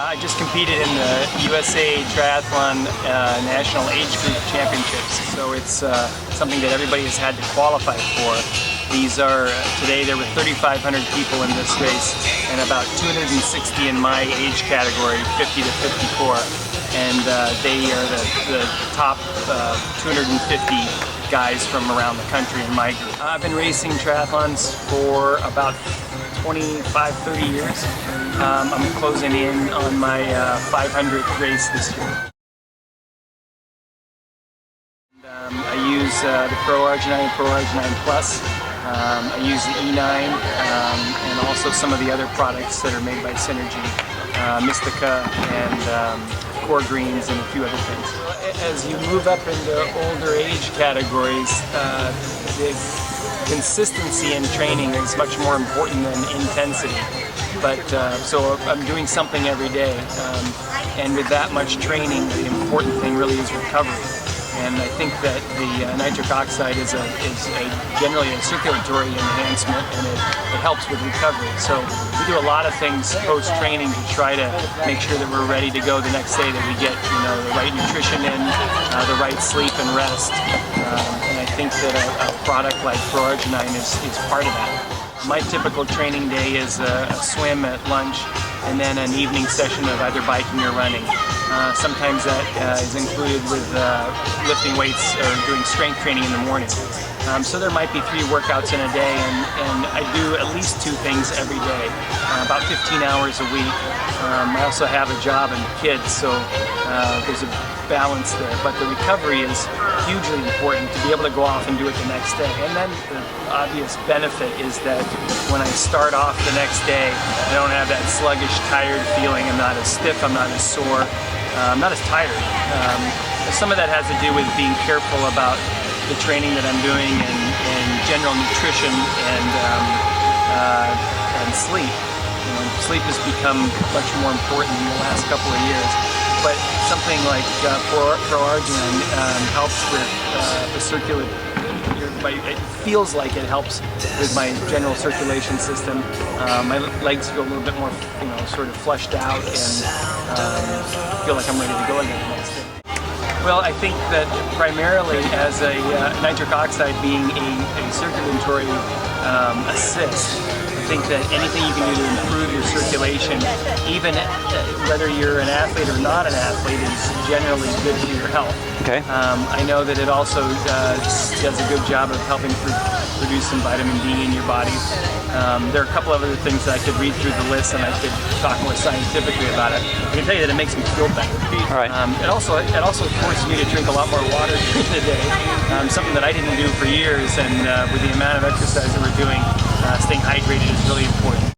I just competed in the USA Triathlon National Age Group Championships, so it's something that everybody has had to qualify for. These are, today there were 3,500 people in this race and about 260 in my age category, 50 to 54, and they are the top 250 guys from around the country in my group. I've been racing triathlons for about 25-30 years. I'm closing in on my 500th race this year. I use the Pro Arginine and Pro Arginine Plus. I use the E9 and also some of the other products that are made by Synergy, Mystica and Core Greens and a few other things. As you move up into older age categories, the consistency in training is much more important than intensity. But so I'm doing something every day, and with that much training, the important thing really is recovery. And I think that the nitric oxide is generally a circulatory enhancement, and it helps with recovery. So we do a lot of things post-training to try to make sure that we're ready to go the next day, that we get the right nutrition in, the right sleep and rest. And I think that a product like Pro Arginine is part of that. My typical training day is a swim at lunch and then an evening session of either biking or running. Sometimes that is included with lifting weights or doing strength training in the morning. So there might be 3 workouts in a day, and I do at least 2 things every day, about 15 hours a week. I also have a job and kids, so there's a balance there. But the recovery is hugely important to be able to go off and do it the next day. And then the obvious benefit is that when I start off the next day, I don't have that sluggish, tired feeling. I'm not as stiff, I'm not as sore, I'm not as tired. Some of that has to do with being careful about the training that I'm doing and general nutrition and sleep. Sleep has become much more important in the last couple of years. But something like Pro Arginine helps with the circulation. It feels like it helps with my general circulation system. My legs feel a little bit more, sort of flushed out, and feel like I'm ready to go again the next day. Well, I think that primarily as a nitric oxide being a circulatory assist, I think that anything you can do to improve your circulation, even whether you're an athlete or not an athlete, is generally good for your health. Okay. I know that it also does a good job of helping produce some vitamin D in your body. There are a couple of other things that I could read through the list, and I could talk more scientifically about it. I can tell you that it makes me feel better. All right. It also forces me to drink a lot more water during the day, something that I didn't do for years, and with the amount of exercise that we're doing, staying hydrated is really important.